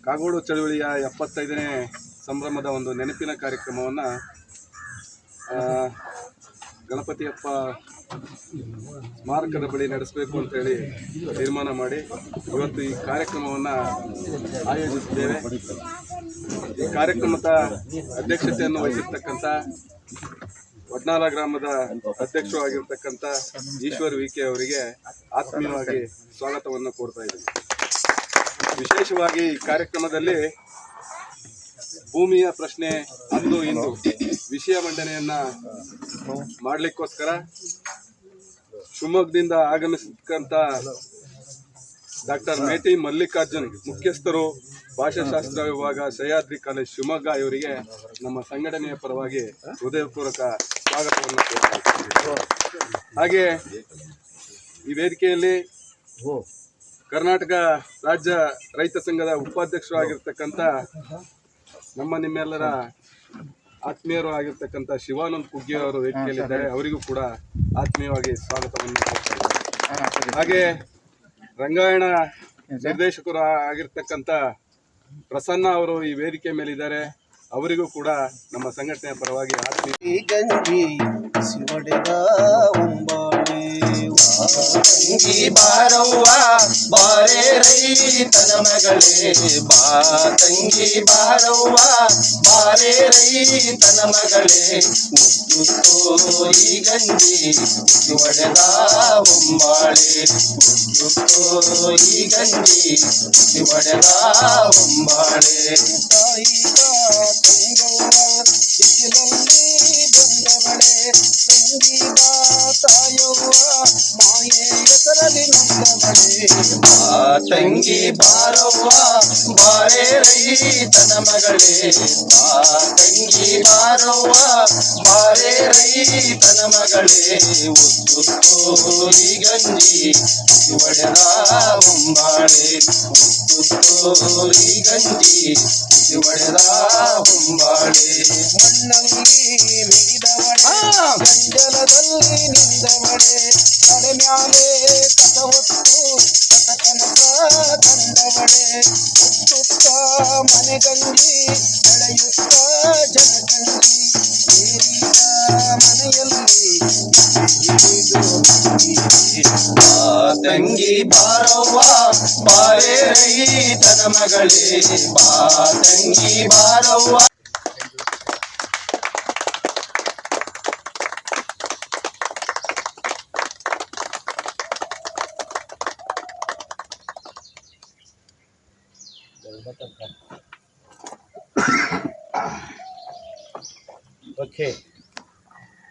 ಕಾಗೋಡು ಚಳವಳಿಯ 75ನೇ ಸಂಭ್ರಮದ ಒಂದು ನೆನಪಿನ ಕಾರ್ಯಕ್ರಮವನ್ನು ಗಣಪತಿಯಪ್ಪ ಸ್ಮಾರಕದ ಬಳಿ ನಡೆಸಬೇಕು ಅಂತೇಳಿ ತೀರ್ಮಾನ ಮಾಡಿ ಇವತ್ತು ಈ ಕಾರ್ಯಕ್ರಮವನ್ನು ಆಯೋಜಿಸಿದ್ದೇವೆ. ಈ ಕಾರ್ಯಕ್ರಮದ ಅಧ್ಯಕ್ಷತೆಯನ್ನು ವಹಿಸಿರ್ತಕ್ಕಂಥ ವಡ್ನಾಳ ಗ್ರಾಮದ ಅಧ್ಯಕ್ಷರು ಆಗಿರ್ತಕ್ಕಂಥ ಈಶ್ವರ್ ವಿಕೆ ಅವರಿಗೆ ಆತ್ಮೀಯವಾಗಿ ಸ್ವಾಗತವನ್ನು ಕೋರ್ತಾ ಇದ್ದೀನಿ. ವಿಶೇಷವಾಗಿ ಈ ಕಾರ್ಯಕ್ರಮದಲ್ಲಿ ಭೂಮಿಯ ಪ್ರಶ್ನೆ ಅಂದು ಇಂದು ವಿಷಯ ಮಂಡನೆಯನ್ನ ಮಾಡಲಿಕ್ಕೋಸ್ಕರ ಶಿವಮೊಗ್ಗದಿಂದ ಆಗಮಿಸತಕ್ಕಂಥ ಡಾಕ್ಟರ್ ಮೇಟಿ ಮಲ್ಲಿಕಾರ್ಜುನ್, ಮುಖ್ಯಸ್ಥರು ಭಾಷಾಶಾಸ್ತ್ರ ವಿಭಾಗ, ಸಹ್ಯಾದ್ರಿ ಕಾಲೇಜ್ ಶಿವಮೊಗ್ಗ ಇವರಿಗೆ ನಮ್ಮ ಸಂಘಟನೆಯ ಪರವಾಗಿ ಹೃದಯಪೂರ್ವಕ ಸ್ವಾಗತವನ್ನು ಕೋರ್ತಾ ಇದ್ದೇವೆ. ಹಾಗೆ ಈ ವೇದಿಕೆಯಲ್ಲಿ ಕರ್ನಾಟಕ ರಾಜ್ಯ ರೈತ ಸಂಘದ ಉಪಾಧ್ಯಕ್ಷರು ಆಗಿರ್ತಕ್ಕಂಥ ನಿಮ್ಮೆಲ್ಲರ ಆತ್ಮೀಯರು ಆಗಿರ್ತಕ್ಕಂಥ ಶಿವಾನಂದ್ ಕುಗ್ಗಿ ಅವರು ವೇದಿಕೆಯಲ್ಲಿದ್ದಾರೆ. ಅವರಿಗೂ ಕೂಡ ಆತ್ಮೀಯವಾಗಿ ಸ್ವಾಗತವನ್ನು ಕೋರ್ತಾ ಇದ್ದಾರೆ. ಹಾಗೆ ರಂಗಾಯಣ ನಿರ್ದೇಶಕರು ಆಗಿರ್ತಕ್ಕಂಥ ಪ್ರಸನ್ನ ಅವರು ಈ ವೇದಿಕೆ ಮೇಲಿದ್ದಾರೆ. ಅವರಿಗೂ ಕೂಡ ನಮ್ಮ ಸಂಘಟನೆಯ ಪರವಾಗಿ ಆತ್ಮೀಯ ತಂಗಿ ಬಾರವ್ವ ಬಾರೆ ರೈತನ ಮಗಳೇ ಬಾ, ತಂಗಿ ಬಾರವ್ವ ಬಾರೆ ರೈತನ ಮಗಳೇ, ಮುತ್ತುತ್ತೋ ಈ ಗಂಜಿ ಒಡೆದ ಹೊಂಬಾಳೆ, ಮುತ್ತುತ್ತೋ ಈ ಗಂಜಿ ಒಡೆದ ಹೊಂಬಾಳೆ. ತಾಯಿ ತಂಗವ್ವ ಬಿಸಿಲಲ್ಲಿ ಬಂದವಳೆ, ತಂಗಿ ಬಾ ತಾಯವ್ವ ಮಾಯೆ ಹೆಸರಲ್ಲಿ ನೊಂದವಳೆ, ಬಾ ತಂಗಿ ಬಾರವ್ವ ಬಾರೆ ರೈತನ ಮಗಳೇ, ಬಾ ತಂಗಿ ಬಾರವ್ವ ಬಾರೆ ರೈತನ ಮಗಳೇ, ಉತ್ತುತ್ತೋ ಈ ಗಂಜಿ ಒಡೆದ ಹೊಂಬಾಳೆ, ಉತ್ತುತ್ತೋ ಈ ಗಂಜಿ ಒಡೆದ ಹೊಂಬಾಳೆ. ಮಣ್ಣಲ್ಲಿ ಮಿಡಿದವಳೆ, ಗಂಡಲದಲ್ಲಿ ನಿಂದವಳೆ, ತಲೆ ಮ್ಯಾಲೆ ಕಸ ಹೊತ್ತು ಕಸ ಕನಸ ಕಂಡವಳೆ, ಹುಟ್ಟುತ್ತ ಮನೆಗಂಜಿ ಬೆಳೆಯುತ್ತ ಜನಗಂಜಿ, ಸೇರಿದ ಮನೆಯಲ್ಲಿ ತಂಗಿ ಬಾರವ್ವ ಬಾರೆ ರೈತನ ಮಗಳೇ, ಬಾ ತಂಗಿ ಬಾರವ್ವ. ಓಕೆ,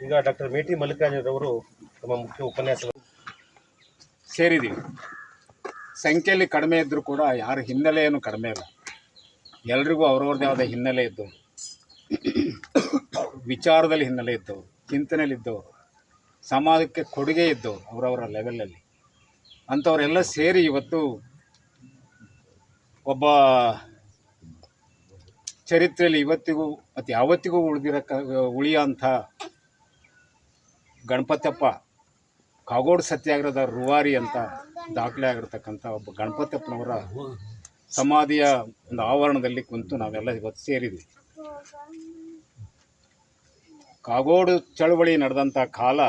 ಈಗ ಡಾಕ್ಟರ್ ಮೇಟಿ ಮಲ್ಲಿಕಾರ್ಜುನ್ ಅವರು ತಮ್ಮ ಮುಖ್ಯ ಉಪನ್ಯಾಸ ಸೇರಿದ್ದೀವಿ. ಸಂಖ್ಯೆಯಲ್ಲಿ ಕಡಿಮೆ ಇದ್ದರೂ ಕೂಡ ಯಾರ ಹಿನ್ನೆಲೆ ಏನು ಕಡಿಮೆ ಇಲ್ಲ. ಎಲ್ರಿಗೂ ಅವ್ರವ್ರದ್ದೇ ಆದ ಹಿನ್ನೆಲೆ ಇದ್ದವರು, ವಿಚಾರದಲ್ಲಿ ಹಿನ್ನೆಲೆ ಇದ್ದವರು, ಚಿಂತನೆಯಲ್ಲಿದ್ದವರು, ಸಮಾಜಕ್ಕೆ ಕೊಡುಗೆ ಇದ್ದವರು ಅವರವರ ಲೆವೆಲಲ್ಲಿ ಅಂಥವರೆಲ್ಲ ಸೇರಿ ಇವತ್ತು ಒಬ್ಬ ಚರಿತ್ರೆಯಲ್ಲಿ ಇವತ್ತಿಗೂ ಮತ್ತು ಯಾವತ್ತಿಗೂ ಉಳಿಯೋಂಥ ಗಣಪತಪ್ಪ ಕಾಗೋಡು ಸತ್ಯಾಗ್ರಹದ ರೂವಾರಿ ಅಂತ ದಾಖಲೆ ಆಗಿರ್ತಕ್ಕಂಥ ಒಬ್ಬ ಗಣಪತಪ್ಪನವರ ಸಮಾಧಿಯ ಒಂದು ಆವರಣದಲ್ಲಿ ಕುಂತು ನಾವೆಲ್ಲ ಇವತ್ತು ಸೇರಿದ್ವಿ. ಕಾಗೋಡು ಚಳವಳಿ ನಡೆದಂಥ ಕಾಲ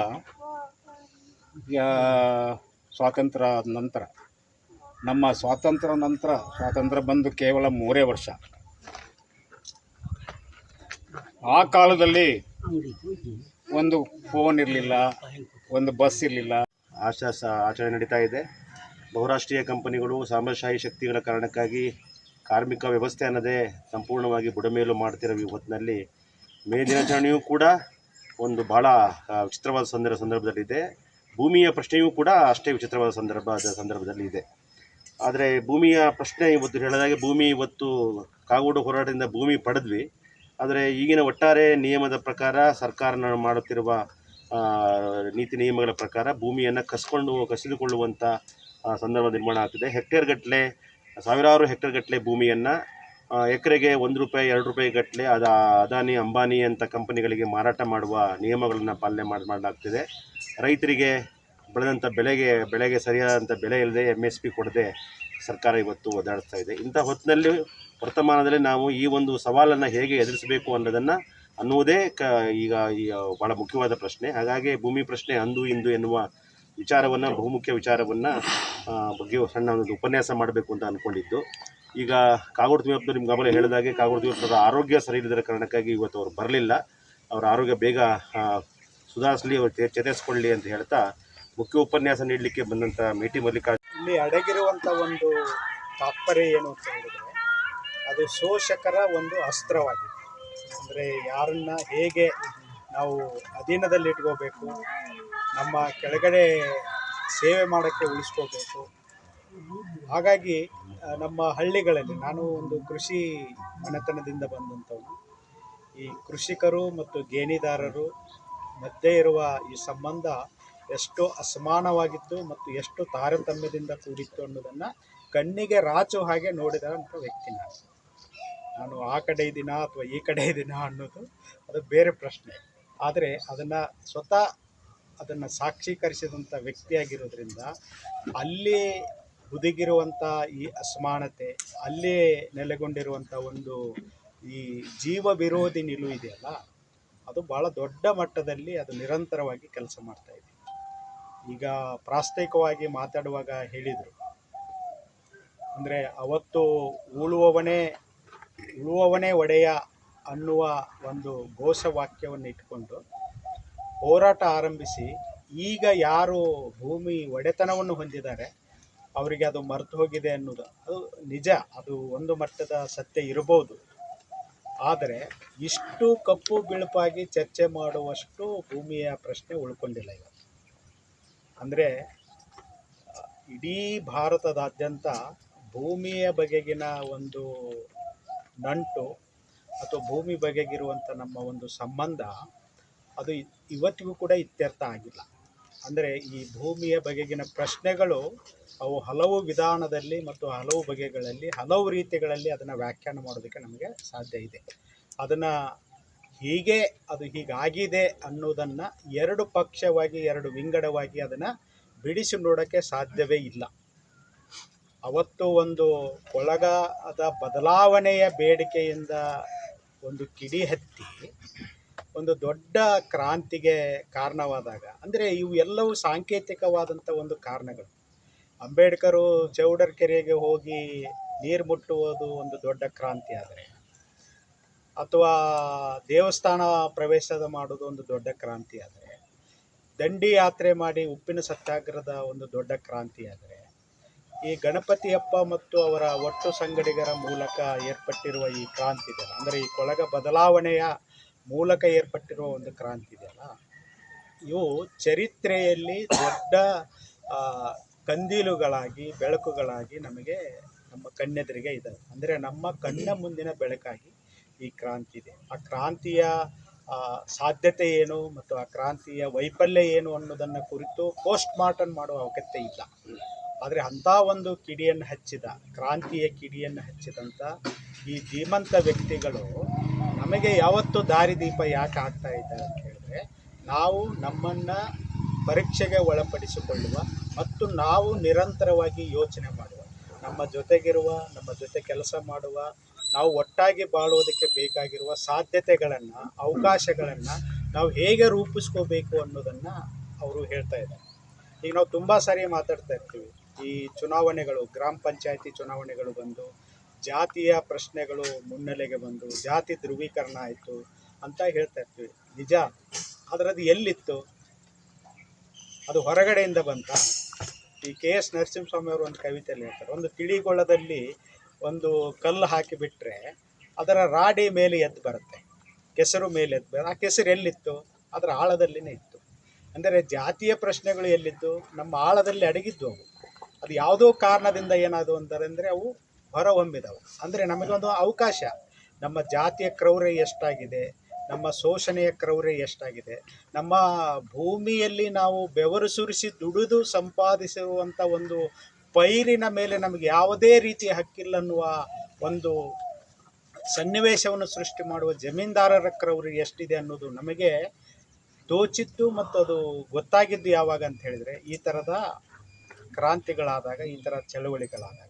ಸ್ವಾತಂತ್ರ್ಯ ನಂತರ, ನಮ್ಮ ಸ್ವಾತಂತ್ರ್ಯ ಬಂದು ಕೇವಲ 3 ವರ್ಷ. ಆ ಕಾಲದಲ್ಲಿ ಒಂದು ಫೋನ್ ಇರಲಿಲ್ಲ, ಒಂದು ಬಸ್ ಇರಲಿಲ್ಲ. ಆಚರಣೆ ನಡೀತಾ ಇದೆ. ಬಹುರಾಷ್ಟ್ರೀಯ ಕಂಪನಿಗಳು ಸಾಮ್ರಾಜ್ಯಶಾಹಿ ಶಕ್ತಿಗಳ ಕಾರಣಕ್ಕಾಗಿ ಕಾರ್ಮಿಕ ವ್ಯವಸ್ಥೆ ಅನ್ನೋದೇ ಸಂಪೂರ್ಣವಾಗಿ ಬುಡಮೇಲು ಮಾಡ್ತಿರೋ ಈ ಹೊತ್ತಿನಲ್ಲಿ ಮೇ ದಿನಾಚರಣೆಯೂ ಕೂಡ ಒಂದು ಭಾಳ ವಿಚಿತ್ರವಾದ ಸಂದರ್ಭದಲ್ಲಿದೆ. ಭೂಮಿಯ ಪ್ರಶ್ನೆಯೂ ಕೂಡ ಅಷ್ಟೇ ವಿಚಿತ್ರವಾದ ಸಂದರ್ಭದಲ್ಲಿ ಇದೆ. ಆದರೆ ಭೂಮಿಯ ಪ್ರಶ್ನೆ ಇವತ್ತು ಹೇಳಿದಾಗೆ ಭೂಮಿ ಇವತ್ತು ಕಾಗೋಡು ಹೋರಾಟದಿಂದ ಭೂಮಿ ಪಡೆದ್ವಿ. ಆದರೆ ಈಗಿನ ಒಟ್ಟಾರೆ ನಿಯಮದ ಪ್ರಕಾರ ಸರ್ಕಾರ ಮಾಡುತ್ತಿರುವ ನೀತಿ ನಿಯಮಗಳ ಪ್ರಕಾರ ಭೂಮಿಯನ್ನು ಕಸಿದುಕೊಳ್ಳುವಂಥ ಸಂದರ್ಭ ನಿರ್ಮಾಣ ಆಗ್ತಿದೆ. ಹೆಕ್ಟೇರ್ಗಟ್ಟಲೆ, ಸಾವಿರಾರು ಹೆಕ್ಟೇರ್ಗಟ್ಟಲೆ ಭೂಮಿಯನ್ನು ಎಕರೆಗೆ ₹1, ₹2 ಅದಾನಿ ಅಂಬಾನಿ ಅಂತ ಕಂಪನಿಗಳಿಗೆ ಮಾರಾಟ ಮಾಡುವ ನಿಯಮಗಳನ್ನು ಪಾಲನೆ ಮಾಡಲಾಗ್ತಿದೆ. ರೈತರಿಗೆ ಬೆಳೆದಂಥ ಬೆಳೆಗೆ ಸರಿಯಾದಂಥ ಬೆಲೆ ಇಲ್ಲದೆ MSP ಕೊಡದೆ ಸರ್ಕಾರ ಇವತ್ತು ಒದ್ದಾಡ್ತಾ ಇದೆ. ಇಂಥ ಹೊತ್ತಿನಲ್ಲಿ ವರ್ತಮಾನದಲ್ಲಿ ನಾವು ಈ ಒಂದು ಸವಾಲನ್ನು ಹೇಗೆ ಎದುರಿಸಬೇಕು ಅನ್ನುವುದೇ ಈಗ ಭಾಳ ಮುಖ್ಯವಾದ ಪ್ರಶ್ನೆ. ಹಾಗಾಗಿ ಭೂಮಿ ಪ್ರಶ್ನೆ ಅಂದು ಇಂದು ಎನ್ನುವ ವಿಚಾರವನ್ನು, ಬಹುಮುಖ್ಯ ವಿಚಾರವನ್ನು ಬಗ್ಗೆ ಸಣ್ಣ ಒಂದು ಉಪನ್ಯಾಸ ಮಾಡಬೇಕು ಅಂತ ಅಂದ್ಕೊಂಡಿದ್ದು. ಈಗ ಕಾಗೋಡು ತಿಮ್ಮಪ್ಪನವರು ನಿಮ್ಗೆ ಆಮೇಲೆ ಹೇಳಿದಾಗೆ ಕಾಗೋಡು ತಿಮ್ಮಪ್ಪನವರ ಆರೋಗ್ಯ ಸರಿ ಇಲ್ಲದ ಕಾರಣಕ್ಕಾಗಿ ಇವತ್ತು ಅವರು ಬರಲಿಲ್ಲ. ಅವರ ಆರೋಗ್ಯ ಬೇಗ ಸುಧಾರಿಸಲಿ, ಅವರು ಚೇತರಿಸ್ಕೊಳ್ಳಿ ಅಂತ ಹೇಳ್ತಾ ಮುಖ್ಯ ಉಪನ್ಯಾಸ ನೀಡಲಿಕ್ಕೆ ಬಂದಂಥ ಮೇಟಿ ಮಲ್ಲಿಕಾರ್ಜುನ ಇಲ್ಲಿ ಅಡಗಿರುವಂಥ ಒಂದು ತಾತ್ಪರ್ಯ ಏನು ಅಂತ ಹೇಳಿದರೆ, ಅದು ಶೋಷಕರ ಒಂದು ಅಸ್ತ್ರವಾಗಿದೆ. ಅಂದರೆ ಯಾರನ್ನ ಹೇಗೆ ನಾವು ಅಧೀನದಲ್ಲಿಟ್ಕೋಬೇಕು, ನಮ್ಮ ಕೆಳಗಡೆ ಸೇವೆ ಮಾಡೋಕ್ಕೆ ಉಳಿಸ್ಕೋಬೇಕು. ಹಾಗಾಗಿ ನಮ್ಮ ಹಳ್ಳಿಗಳಲ್ಲಿ, ನಾನು ಒಂದು ಕೃಷಿ ಮನೆತನದಿಂದ ಬಂದಂಥವನು, ಈ ಕೃಷಿಕರು ಮತ್ತು ಗೇಣಿದಾರರು ಮಧ್ಯೆ ಇರುವ ಈ ಸಂಬಂಧ ಎಷ್ಟು ಅಸಮಾನವಾಗಿತ್ತು ಮತ್ತು ಎಷ್ಟು ತಾರತಮ್ಯದಿಂದ ಕೂಡಿತ್ತು ಅನ್ನೋದನ್ನು ಕಣ್ಣಿಗೆ ರಾಚೋ ಹಾಗೆ ನೋಡಿದಂಥ ವ್ಯಕ್ತಿ ನಾನು ಆ ಕಡೆ ಇದ್ದೀನಾ ಅಥವಾ ಈ ಕಡೆ ಇದ್ದೀನಾ ಅನ್ನೋದು ಅದು ಬೇರೆ ಪ್ರಶ್ನೆ. ಆದರೆ ಅದನ್ನು ಸಾಕ್ಷೀಕರಿಸಿದಂಥ ವ್ಯಕ್ತಿಯಾಗಿರೋದ್ರಿಂದ ಅಲ್ಲಿ ಹುದುಗಿರುವಂಥ ಈ ಅಸಮಾನತೆ, ಅಲ್ಲಿ ನೆಲೆಗೊಂಡಿರುವಂಥ ಒಂದು ಈ ಜೀವ ವಿರೋಧಿ ನಿಲುವು ಇದೆಯಲ್ಲ, ಅದು ಭಾಳ ದೊಡ್ಡ ಮಟ್ಟದಲ್ಲಿ ಅದು ನಿರಂತರವಾಗಿ ಕೆಲಸ ಮಾಡ್ತಾಯಿದೆ. ಈಗ ಪ್ರಾಸ್ತಾವಿಕವಾಗಿ ಮಾತಾಡುವಾಗ ಹೇಳಿದರು, ಅಂದರೆ ಅವತ್ತು ಉಳುವವನೇ ಒಡೆಯ ಅನ್ನುವ ಒಂದು ಘೋಷವಾಕ್ಯವನ್ನು ಇಟ್ಕೊಂಡು ಹೋರಾಟ ಆರಂಭಿಸಿ, ಈಗ ಯಾರು ಭೂಮಿ ಒಡೆತನವನ್ನು ಹೊಂದಿದ್ದಾರೆ ಅವರಿಗೆ ಅದು ಮರೆತು ಹೋಗಿದೆ ಅನ್ನೋದು ಅದು ನಿಜ. ಅದು ಒಂದು ಮಟ್ಟದ ಸತ್ಯ ಇರಬಹುದು. ಆದರೆ ಇಷ್ಟು ಕಪ್ಪು ಬಿಳುಪಾಗಿ ಚರ್ಚೆ ಮಾಡುವಷ್ಟು ಭೂಮಿಯ ಪ್ರಶ್ನೆ ಉಳ್ಕೊಂಡಿಲ್ಲ ಇವತ್ತು. ಅಂದರೆ ಇಡೀ ಭಾರತದಾದ್ಯಂತ ಭೂಮಿಯ ಬಗೆಗಿನ ಒಂದು ನಂಟು ಅಥವಾ ಭೂಮಿ ಬಗೆಗಿರುವಂಥ ನಮ್ಮ ಒಂದು ಸಂಬಂಧ ಅದು ಇವತ್ತಿಗೂ ಕೂಡ ಇತ್ಯರ್ಥ ಆಗಿಲ್ಲ. ಅಂದರೆ ಈ ಭೂಮಿಯ ಬಗೆಗಿನ ಪ್ರಶ್ನೆಗಳು ಅವು ಹಲವು ವಿಧಾನದಲ್ಲಿ ಮತ್ತು ಹಲವು ಬಗೆಗಳಲ್ಲಿ, ಹಲವು ರೀತಿಗಳಲ್ಲಿ ಅದನ್ನು ವ್ಯಾಖ್ಯಾನ ಮಾಡೋದಕ್ಕೆ ನಮಗೆ ಸಾಧ್ಯ ಇದೆ. ಅದನ್ನು ಅದು ಹೀಗಾಗಿದೆ ಅನ್ನೋದನ್ನು ಎರಡು ಪಕ್ಷವಾಗಿ, ಎರಡು ವಿಂಗಡವಾಗಿ ಅದನ್ನು ಬಿಡಿಸಿ ನೋಡೋಕ್ಕೆ ಸಾಧ್ಯವೇ ಇಲ್ಲ. ಅವತ್ತು ಒಂದು ಕೊಳಗದ ಬದಲಾವಣೆಯ ಬೇಡಿಕೆಯಿಂದ ಒಂದು ಕಿಡಿ ಹತ್ತಿ ಒಂದು ದೊಡ್ಡ ಕ್ರಾಂತಿಗೆ ಕಾರಣವಾದಾಗ, ಅಂದರೆ ಇವು ಎಲ್ಲವೂ ಸಾಂಕೇತಿಕವಾದಂಥ ಒಂದು ಕಾರಣಗಳು. ಅಂಬೇಡ್ಕರು ಚೌಡರ್ಕೆರೆಗೆ ಹೋಗಿ ನೀರು ಮುಟ್ಟುವುದು ಒಂದು ದೊಡ್ಡ ಕ್ರಾಂತಿ ಆದರೆ, ಅಥವಾ ದೇವಸ್ಥಾನ ಪ್ರವೇಶದ ಮಾಡೋದು ಒಂದು ದೊಡ್ಡ ಕ್ರಾಂತಿ ಆದರೆ, ದಂಡಿ ಯಾತ್ರೆ ಮಾಡಿ ಉಪ್ಪಿನ ಸತ್ಯಾಗ್ರಹದ ಒಂದು ದೊಡ್ಡ ಕ್ರಾಂತಿ ಆದರೆ, ಈ ಗಣಪತಿಯಪ್ಪ ಮತ್ತು ಅವರ ಒಟ್ಟು ಸಂಗಡಿಗರ ಮೂಲಕ ಏರ್ಪಟ್ಟಿರುವ ಈ ಕ್ರಾಂತಿ ಇದೆಯಲ್ಲ, ಅಂದರೆ ಈ ಕೊಳಗ ಬದಲಾವಣೆಯ ಮೂಲಕ ಏರ್ಪಟ್ಟಿರುವ ಒಂದು ಕ್ರಾಂತಿ ಇದೆಯಲ್ಲ, ಇವು ಚರಿತ್ರೆಯಲ್ಲಿ ದೊಡ್ಡ ಕಂದೀಲುಗಳಾಗಿ, ಬೆಳಕುಗಳಾಗಿ ನಮಗೆ ನಮ್ಮ ಕಣ್ಣೆದುರಿಗೆ ಇದ್ದಾವೆ. ಅಂದರೆ ನಮ್ಮ ಕಣ್ಣ ಮುಂದಿನ ಬೆಳಕಾಗಿ ಈ ಕ್ರಾಂತಿ ಇದೆ. ಆ ಕ್ರಾಂತಿಯ ಸಾಧ್ಯತೆ ಏನು ಮತ್ತು ಆ ಕ್ರಾಂತಿಯ ವೈಫಲ್ಯ ಏನು ಅನ್ನೋದನ್ನು ಕುರಿತು ಪೋಸ್ಟ್ ಮಾರ್ಟಮ್ ಮಾಡುವ ಅಗತ್ಯ ಇಲ್ಲ. ಆದರೆ ಅಂಥ ಒಂದು ಕಿಡಿಯನ್ನು ಹಚ್ಚಿದ, ಕ್ರಾಂತಿಯ ಕಿಡಿಯನ್ನು ಹಚ್ಚಿದಂಥ ಈ ಧೀಮಂತ ವ್ಯಕ್ತಿಗಳು ನಮಗೆ ಯಾವತ್ತೂ ದಾರಿದೀಪ ಯಾಕೆ ಆಗ್ತಾ ಇದ್ದಾರೆ ಅಂತ ಹೇಳಿದ್ರೆ, ನಾವು ನಮ್ಮನ್ನು ಪರೀಕ್ಷೆಗೆ ಒಳಪಡಿಸಿಕೊಳ್ಳುವ ಮತ್ತು ನಾವು ನಿರಂತರವಾಗಿ ಯೋಚನೆ ಮಾಡುವ, ನಮ್ಮ ಜೊತೆಗಿರುವ, ನಮ್ಮ ಜೊತೆ ಕೆಲಸ ಮಾಡುವ, ನಾವು ಒಟ್ಟಾಗಿ ಬಾಳುವುದಕ್ಕೆ ಬೇಕಾಗಿರುವ ಸಾಧ್ಯತೆಗಳನ್ನು, ಅವಕಾಶಗಳನ್ನು ನಾವು ಹೇಗೆ ರೂಪಿಸ್ಕೋಬೇಕು ಅನ್ನೋದನ್ನು ಅವರು ಹೇಳ್ತಾ ಇದ್ದಾರೆ. ಈಗ ನಾವು ತುಂಬ ಸಾರಿ ಮಾತಾಡ್ತಾ ಇರ್ತೀವಿ, ಈ ಚುನಾವಣೆಗಳು, ಗ್ರಾಮ ಪಂಚಾಯತಿ ಚುನಾವಣೆಗಳು ಬಂದು ಜಾತಿಯ ಪ್ರಶ್ನೆಗಳು ಮುನ್ನೆಲೆಗೆ ಬಂದು ಜಾತಿ ಧ್ರುವೀಕರಣ ಆಯಿತು ಅಂತ ಹೇಳ್ತಾ ಇರ್ತೀವಿ. ನಿಜ, ಆದರೆ ಅದು ಎಲ್ಲಿತ್ತು? ಅದು ಹೊರಗಡೆಯಿಂದ ಬಂತ? ಈ KS ನರಸಿಂಹಸ್ವಾಮಿ ಅವರು ಒಂದು ಕವಿತೆಯಲ್ಲಿ ಹೇಳ್ತಾರೆ, ಒಂದು ತಿಳಿಗೊಳದಲ್ಲಿ ಒಂದು ಕಲ್ಲು ಹಾಕಿಬಿಟ್ರೆ ಅದರ ರಾಡಿ ಮೇಲೆ ಎದ್ದು ಬರುತ್ತೆ, ಕೆಸರು ಮೇಲೆ ಎದ್ದು ಬರುತ್ತೆ. ಆ ಕೆಸರು ಎಲ್ಲಿತ್ತು? ಅದರ ಆಳದಲ್ಲಿನೇ ಇತ್ತು. ಅಂದರೆ ಜಾತಿಯ ಪ್ರಶ್ನೆಗಳು ಎಲ್ಲಿದ್ದು? ನಮ್ಮ ಆಳದಲ್ಲಿ ಅಡಗಿದ್ದು ಅವು. ಅದು ಯಾವುದೋ ಕಾರಣದಿಂದ ಏನಾದವು ಅಂತಂದರೆ ಅವು ಹೊರಹೊಮ್ಮಿದವು. ಅಂದರೆ ನಮಗೊಂದು ಅವಕಾಶ, ನಮ್ಮ ಜಾತಿಯ ಕ್ರೌರ್ಯ ಎಷ್ಟಾಗಿದೆ, ನಮ್ಮ ಶೋಷಣೆಯ ಕ್ರೌರ್ಯ ಎಷ್ಟಾಗಿದೆ, ನಮ್ಮ ಭೂಮಿಯಲ್ಲಿ ನಾವು ಬೆವರು ಸುರಿಸಿ ದುಡಿದು ಸಂಪಾದಿಸಿರುವಂಥ ಒಂದು ಪೈರಿನ ಮೇಲೆ ನಮಗೆ ಯಾವುದೇ ರೀತಿಯ ಹಕ್ಕಿಲ್ಲ ಅನ್ನುವ ಒಂದು ಸನ್ನಿವೇಶವನ್ನು ಸೃಷ್ಟಿ ಮಾಡುವ ಜಮೀನ್ದಾರರ ಕ್ರೌರ್ಯ ಎಷ್ಟಿದೆ ಅನ್ನೋದು ನಮಗೆ ತೋಚಿತ್ತು. ಮತ್ತು ಅದು ಗೊತ್ತಾಗಿದ್ದು ಯಾವಾಗ ಅಂತ ಹೇಳಿದರೆ, ಈ ಥರದ ಕ್ರಾಂತಿಗಳಾದಾಗ, ಈ ಥರ ಚಳುವಳಿಗಳಾದಾಗ.